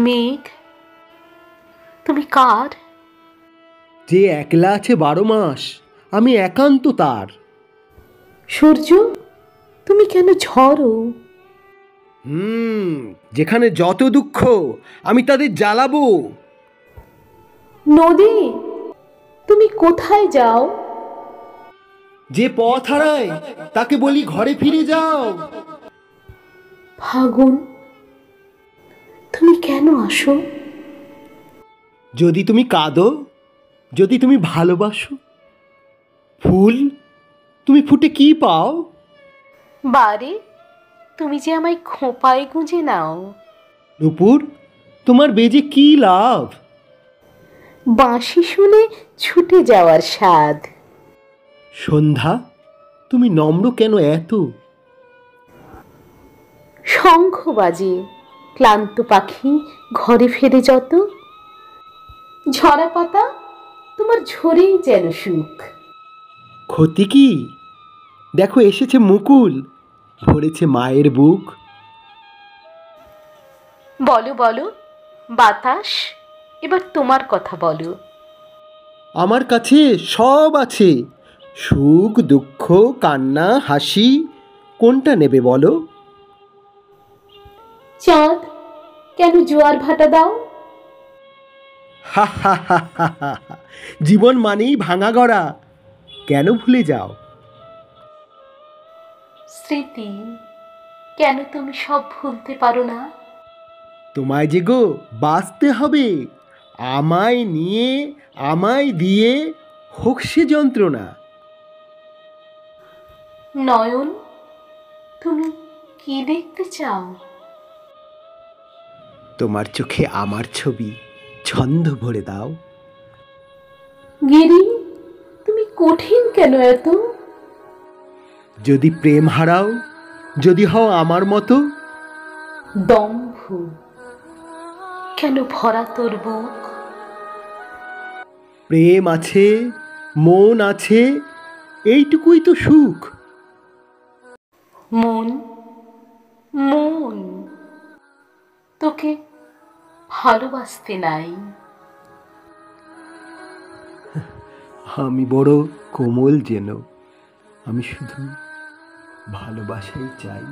মেঘ, তুমি কার? যে একলা আছে 12 মাস, আমি একান্ত তার। সূর্য, তুমি কেন ঝরো? যেখানে যত দুঃখ আমি তাদের জ্বালাবো। নদী, তুমি কোথায় যাও? যে পথ হারায় তাকে বলি ঘরে ফিরে যাও। ফাগুন, তুমি কেন আসো? যদি তুমি কাঁদো, যদি তুমি ভালোবাসো, ফুল তুমি ফুটে কি পাও? বারে, তুমি যে আমায় খোঁপায় গুঁজে নাও। নূপুর, তোমার বেজে কি লাভ? বাঁশি শুনে ছুটে যাওয়ার স্বাদ। সন্ধ্যা, তুমি নম্র কেন এত? শঙ্খ বাজে, ক্লান্ত পাখি ঘরে ফেরে যত। ঝরা পাতা, তোমার ঝরেই যেন সুখ। ক্ষতি কি? দেখো এসেছে মুকুল, ভরেছে মায়ের বুক। বলো বলো বাতাস, এবার তোমার কথা বলো। আমার কাছে সব আছে, সুখ দুঃখ কান্না হাসি, কোনটা নেবে বলো? চাঁদ, কেন জোয়ার ভাটা দাও? হা হা হা হা হা। জীবন মানেই ভাঙা গড়া, কেন ভুলে যাও? স্মৃতি, কেন তুমি সব ভুলতে পারো না? তোমায় যে গো বাঁচতে হবে, আমায় নিয়ে আমায় দিয়ে, হোক সে যন্ত্রণা। নয়ন, তুমি কি দেখতে চাও? তোমার চোখে আমার ছবি ছন্দ ভরে দাও। গিরি, তুমি কঠিন কেন এত? যদি প্রেম হারাও, যদি হও আমার মতো। দম্ভ, কেন ভরা তোর বুক? প্রেম আছে, মন আছে, এইটুকুই তো সুখ। মন, মন, তোকে ভালোবাসতে নাই। আমি বড় কোমল যেন, আমি শুধু ভালোবাসাই চাই।